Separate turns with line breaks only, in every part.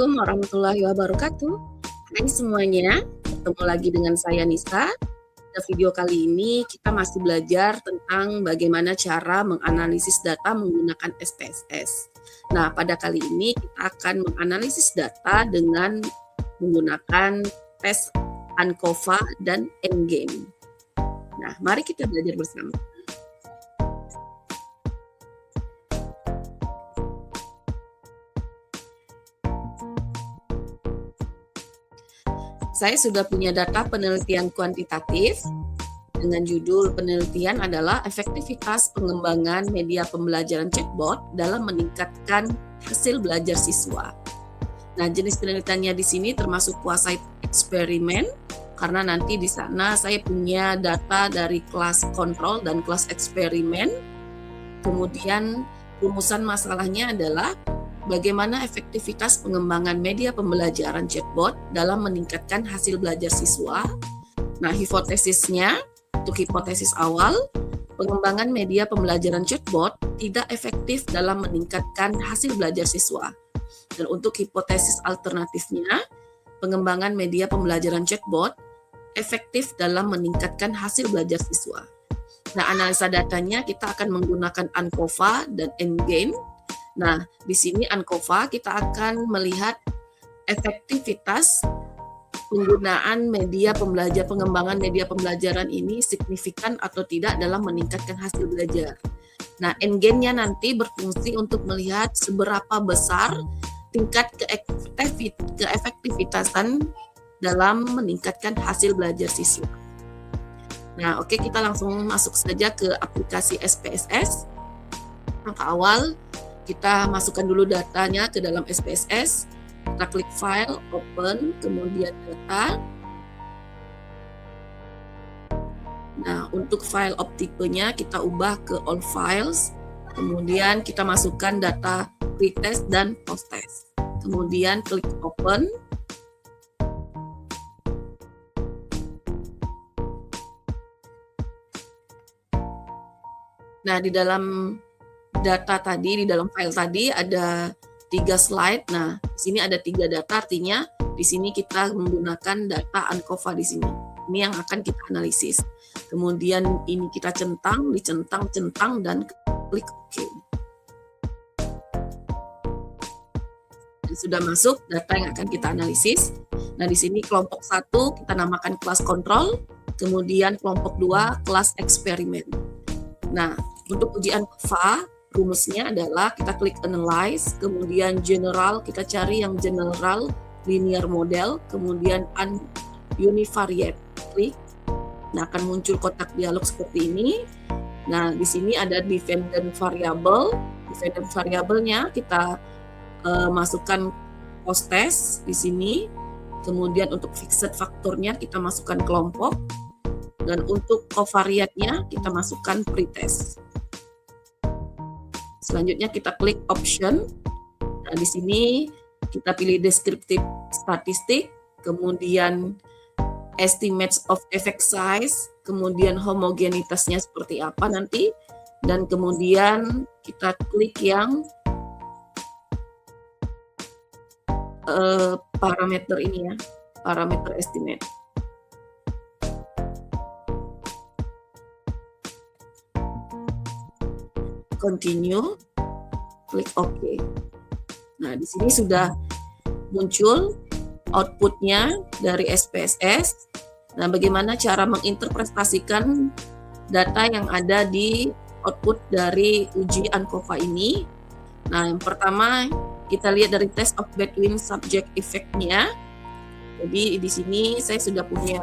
Assalamualaikum warahmatullahi wabarakatuh. Hai semuanya, ketemu lagi dengan saya Nisa. Pada video kali ini kita masih belajar tentang bagaimana cara menganalisis data menggunakan SPSS. Nah, pada kali ini kita akan menganalisis data dengan menggunakan tes ANCOVA dan Endgame. Nah, mari kita belajar bersama. Saya sudah punya data penelitian kuantitatif dengan judul penelitian adalah efektivitas pengembangan media pembelajaran chatbot dalam meningkatkan hasil belajar siswa. Nah, jenis penelitiannya di sini termasuk quasi eksperimen karena nanti di sana saya punya data dari kelas kontrol dan kelas eksperimen. Kemudian rumusan masalahnya adalah bagaimana efektivitas pengembangan media pembelajaran chatbot dalam meningkatkan hasil belajar siswa. Nah, hipotesisnya, untuk hipotesis awal, pengembangan media pembelajaran chatbot tidak efektif dalam meningkatkan hasil belajar siswa. Dan untuk hipotesis alternatifnya, pengembangan media pembelajaran chatbot efektif dalam meningkatkan hasil belajar siswa. Nah, analisa datanya kita akan menggunakan ANCOVA dan Endgame. Nah, di sini ANCOVA kita akan melihat efektivitas penggunaan pengembangan media pembelajaran ini signifikan atau tidak dalam meningkatkan hasil belajar. Nah, Endgame-nya nanti berfungsi untuk melihat seberapa besar tingkat keefektivitasan dalam meningkatkan hasil belajar siswa. Nah, oke, kita langsung masuk saja ke aplikasi SPSS. Langkah awal, kita masukkan dulu datanya ke dalam SPSS. Kita klik file, open, kemudian data. Nah, untuk file tipenya kita ubah ke all files. Kemudian kita masukkan data pretest dan posttest. Kemudian klik open. Nah, di dalam data tadi, di dalam file tadi ada 3 slide. Nah, di sini ada 3 data, artinya di sini kita menggunakan data ANCOVA di sini. Ini yang akan kita analisis. Kemudian ini kita dicentang, dan klik OK. Dan sudah masuk data yang akan kita analisis. Nah, di sini kelompok 1 kita namakan kelas kontrol, kemudian kelompok 2 kelas eksperimen. Nah, untuk uji ANCOVA, rumusnya adalah kita klik analyze, kemudian general, kita cari yang general linear model, kemudian univariate, klik. Nah, akan muncul kotak dialog seperti ini. Nah, di sini ada dependent variable. Dependent variable-nya kita masukkan posttest di sini. Kemudian untuk fixed faktornya kita masukkan kelompok. Dan untuk covariate-nya kita masukkan pretest. Selanjutnya kita klik option. Nah, di sini kita pilih descriptive statistik, kemudian estimates of effect size, kemudian homogenitasnya seperti apa nanti, dan kemudian kita klik yang parameter ini ya, parameter estimate. Continue, klik OK. Nah, di sini sudah muncul outputnya dari SPSS. Nah, bagaimana cara menginterpretasikan data yang ada di output dari uji ANCOVA ini? Nah, yang pertama kita lihat dari test of between subject effect-nya. Jadi di sini saya sudah punya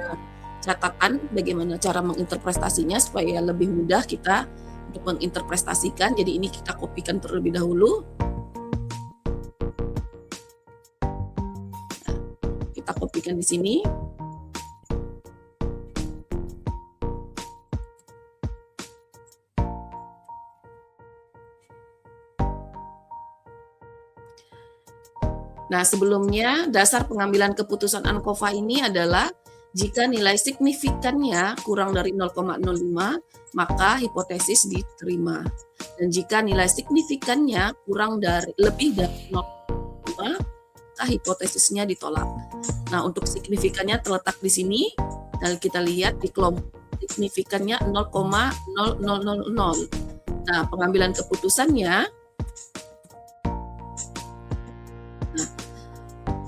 catatan bagaimana cara menginterpretasinya supaya lebih mudah kita untuk menginterpretasikan. Jadi ini kita kopikan terlebih dahulu. Nah, kita kopikan di sini. Nah, sebelumnya dasar pengambilan keputusan ANCOVA ini adalah jika nilai signifikannya kurang dari 0,05, maka hipotesis diterima. Dan jika nilai signifikannya lebih dari 0,5, maka hipotesisnya ditolak. Nah, untuk signifikannya terletak di sini. Nah, kita lihat di kelompok signifikannya 0,0000. Nah, pengambilan keputusannya, nah,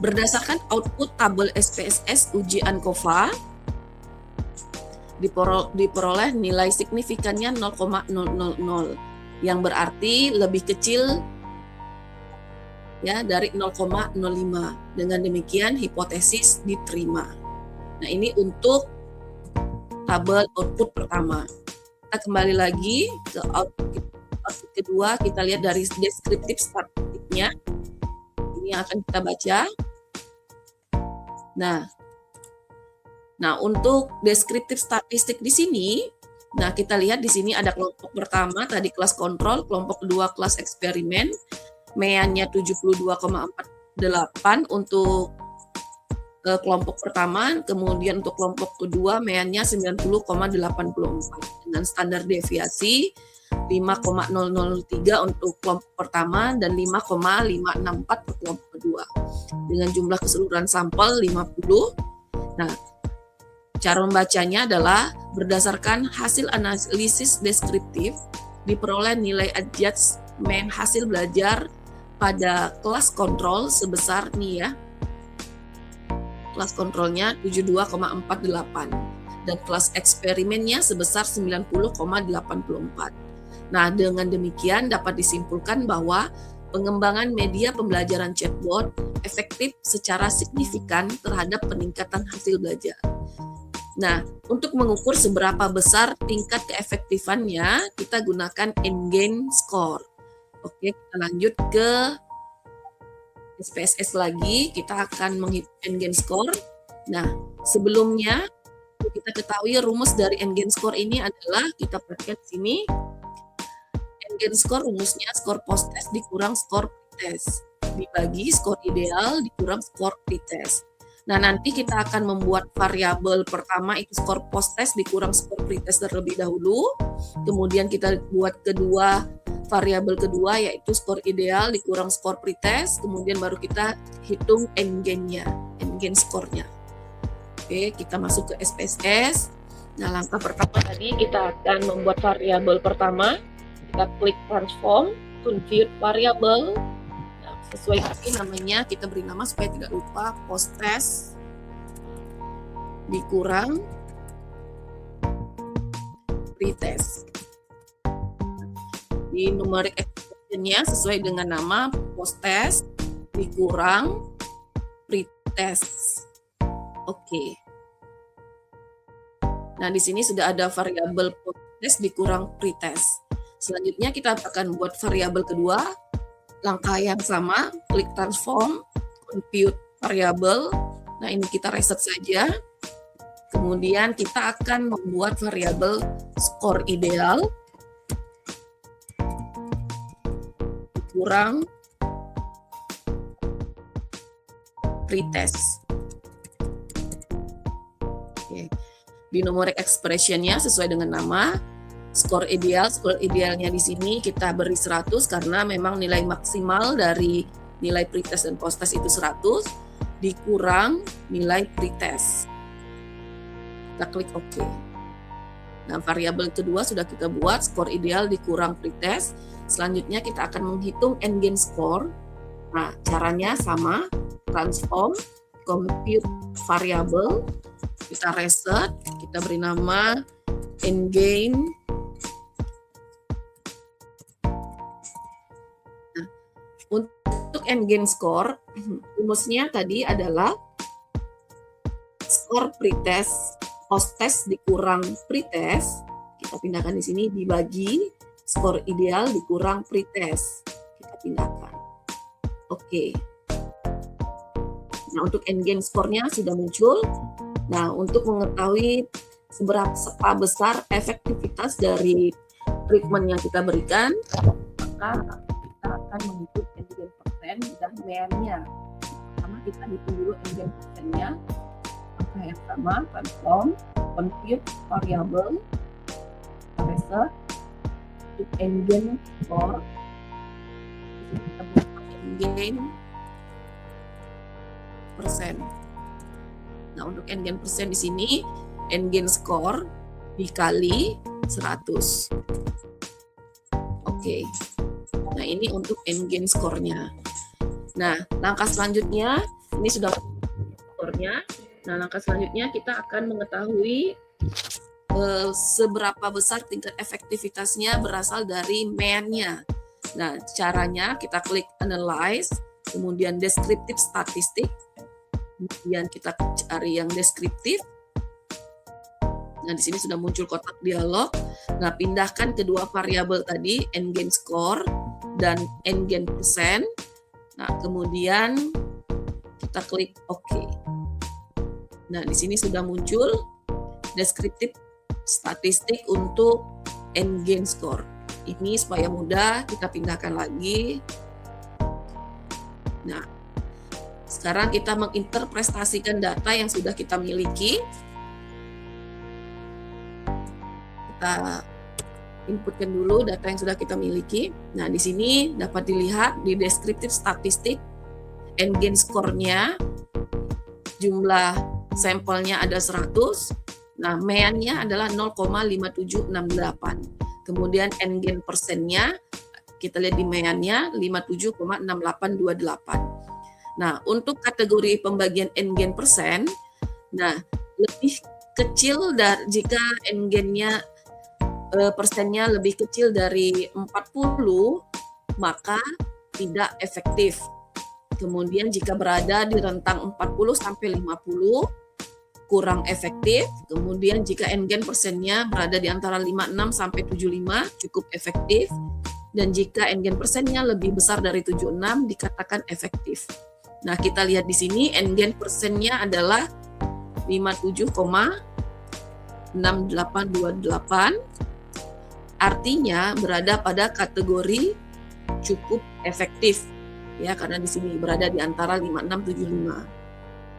berdasarkan output tabel SPSS uji ANCOVA, diperoleh nilai signifikannya 0,000, yang berarti lebih kecil ya dari 0,05. Dengan demikian hipotesis diterima. Nah, ini untuk tabel output pertama. Kita kembali lagi ke output kedua, kita lihat dari deskriptif statistiknya. Ini yang akan kita baca. Nah, untuk deskriptif statistik di sini, nah kita lihat di sini ada kelompok pertama tadi kelas kontrol, kelompok kedua kelas eksperimen, MEA-nya 72,48 untuk kelompok pertama, kemudian untuk kelompok kedua MEA-nya 90,84 dengan standar deviasi 5,003 untuk kelompok pertama dan 5,564 untuk kelompok kedua. Dengan jumlah keseluruhan sampel 50. Nah, cara membacanya adalah berdasarkan hasil analisis deskriptif diperoleh nilai adjustment hasil belajar pada kelas kontrol sebesar nih ya. Kelas kontrolnya 72,48 dan kelas eksperimennya sebesar 90,84. Nah, dengan demikian dapat disimpulkan bahwa pengembangan media pembelajaran chatbot efektif secara signifikan terhadap peningkatan hasil belajar. Nah, untuk mengukur seberapa besar tingkat keefektifannya, kita gunakan N-gain score. Oke, kita lanjut ke SPSS lagi, kita akan menghitung N-gain score. Nah, sebelumnya kita ketahui rumus dari N-gain score ini adalah, kita perhatikan di sini, N-gain score rumusnya skor post-test dikurang skor pre-test, dibagi skor ideal dikurang skor pre-test. Nah, nanti kita akan membuat variabel pertama itu skor post-test dikurang skor pre-test terlebih dahulu. Kemudian kita buat variabel kedua yaitu skor ideal dikurang skor pre-test. Kemudian baru kita hitung N-gain-nya, N-gain score-nya. Oke, kita masuk ke SPSS. Nah, langkah pertama tadi kita akan membuat variabel pertama. Kita klik transform, convert variable. Sesuai ini namanya, kita beri nama supaya tidak lupa, post-test dikurang pre-test. Di numeric expression-nya sesuai dengan nama, post-test dikurang pre-test. Oke. Nah, di sini sudah ada variabel post-test dikurang pre-test. Selanjutnya kita akan buat variabel kedua. Langkah yang sama, klik transform, compute variable. Nah, ini kita reset saja. Kemudian kita akan membuat variabel skor ideal kurang pretest. Oke. Di numeric expression-nya sesuai dengan nama. Skor idealnya di sini kita beri 100 karena memang nilai maksimal dari nilai pretest dan posttest itu 100 dikurang nilai pretest. Kita klik OK. Nah, variabel kedua sudah kita buat, skor ideal dikurang pretest. Selanjutnya kita akan menghitung N-gain score. Nah, caranya sama, transform, compute variable, kita reset, kita beri nama N-gain. Untuk N-gain score, rumusnya tadi adalah skor pretest, post-test dikurang pretest, kita pindahkan di sini dibagi skor ideal dikurang pretest, kita pindahkan. Oke. Nah, untuk N-gain score-nya sudah muncul. Nah, untuk mengetahui seberapa besar efektivitas dari treatment yang kita berikan, maka kita akan menghitung N-gain persen dan MEA-nya. Pertama kita hitung dulu N-gain persennya. Maka yang sama, transform, compute variable, reset, untuk N-gain score. Kita buat N-gain persen. Nah, untuk n-gain persen di sini, n-gain score dikali 100. Oke. Nah, ini untuk n-gain skornya. Nah, langkah selanjutnya, ini sudah skornya. Nah, langkah selanjutnya kita akan mengetahui seberapa besar tingkat efektivitasnya berasal dari mean-nya. Nah, caranya kita klik analyze, kemudian descriptive statistik, kemudian kita cari yang deskriptif. Nah, di sini sudah muncul kotak dialog. Nah, pindahkan kedua variabel tadi, n-gain score dan n-gain persen. Nah, kemudian kita klik OK. Nah, di sini sudah muncul deskriptif statistik untuk n-gain score. Ini supaya mudah, kita pindahkan lagi. Nah, sekarang kita menginterpretasikan data yang sudah kita miliki. Kita inputkan dulu data yang sudah kita miliki. Nah, di sini dapat dilihat di deskriptif statistik n-gain score-nya, jumlah sampelnya ada 100. Nah, mean-nya adalah 0,5768. Kemudian n-gain persennya, kita lihat di mean-nya 57,6828. Nah, untuk kategori pembagian n-gain persen, nah lebih kecil dari jika n-gain-nya persennya lebih kecil dari 40, maka tidak efektif. Kemudian jika berada di rentang 40 sampai 50, kurang efektif. Kemudian jika n-gain persennya berada di antara 56 sampai 75, cukup efektif. Dan jika n-gain persennya lebih besar dari 76, dikatakan efektif. Nah, kita lihat di sini n-gain persennya adalah 57,6828. Artinya berada pada kategori cukup efektif. Ya, karena di sini berada di antara 56-75.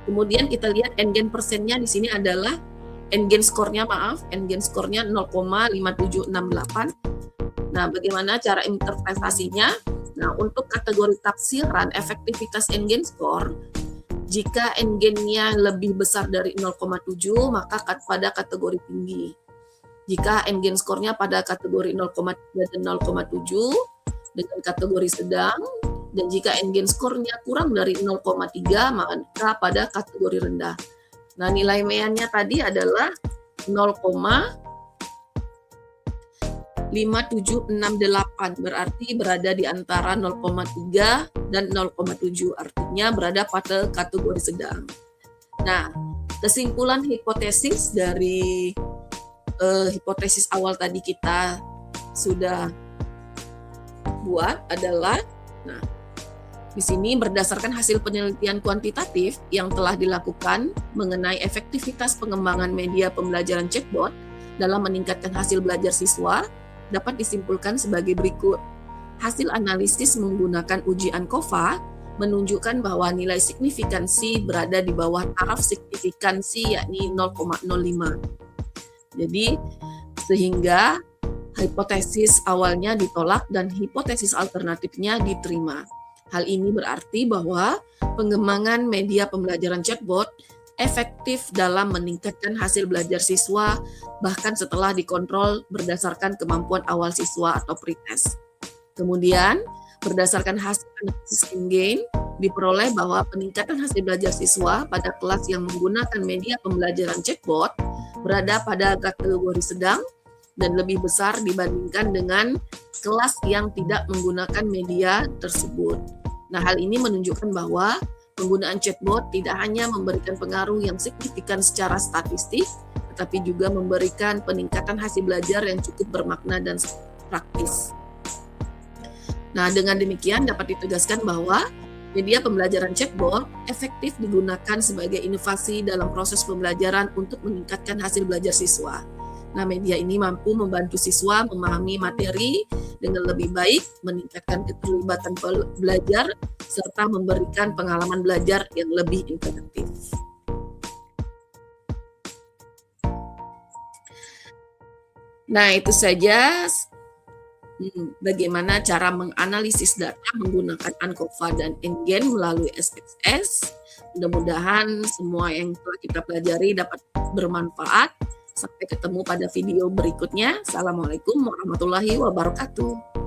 Kemudian kita lihat n-gain persennya di sini adalah n-gain skornya, n-gain skornya 0,5768. Nah, bagaimana cara interpretasinya? Nah, untuk kategori tafsiran efektivitas n-gain skor, jika n-gain-nya lebih besar dari 0,7, maka pada kategori tinggi. Jika n-gain skornya pada kategori 0,3 dan 0,7 dengan kategori sedang, dan jika n-gain skornya kurang dari 0,3, maka pada kategori rendah. Nah, nilai mean-nya tadi adalah 0,5768, berarti berada di antara 0,3 dan 0,7, artinya berada pada kategori sedang. Nah, kesimpulan hipotesis dari hipotesis awal tadi kita sudah buat adalah, nah, di sini berdasarkan hasil penelitian kuantitatif yang telah dilakukan mengenai efektivitas pengembangan media pembelajaran chatbot dalam meningkatkan hasil belajar siswa, dapat disimpulkan sebagai berikut. Hasil analisis menggunakan uji ANCOVA menunjukkan bahwa nilai signifikansi berada di bawah taraf signifikansi, yakni 0,05. Jadi, sehingga hipotesis awalnya ditolak dan hipotesis alternatifnya diterima. Hal ini berarti bahwa pengembangan media pembelajaran chatbot efektif dalam meningkatkan hasil belajar siswa, bahkan setelah dikontrol berdasarkan kemampuan awal siswa atau pretest. Kemudian, berdasarkan hasil analisis n-gain, diperoleh bahwa peningkatan hasil belajar siswa pada kelas yang menggunakan media pembelajaran chatbot berada pada kategori sedang dan lebih besar dibandingkan dengan kelas yang tidak menggunakan media tersebut. Nah, hal ini menunjukkan bahwa penggunaan chatbot tidak hanya memberikan pengaruh yang signifikan secara statistik, tetapi juga memberikan peningkatan hasil belajar yang cukup bermakna dan praktis. Nah, dengan demikian dapat ditegaskan bahwa media pembelajaran chatbot efektif digunakan sebagai inovasi dalam proses pembelajaran untuk meningkatkan hasil belajar siswa. Nah, media ini mampu membantu siswa memahami materi dengan lebih baik, meningkatkan keterlibatan belajar, serta memberikan pengalaman belajar yang lebih interaktif. Nah, itu saja Bagaimana cara menganalisis data menggunakan ANCOVA dan Ngen melalui SPSS. Mudah-mudahan semua yang telah kita pelajari dapat bermanfaat. Sampai ketemu pada video berikutnya. Assalamualaikum warahmatullahi wabarakatuh.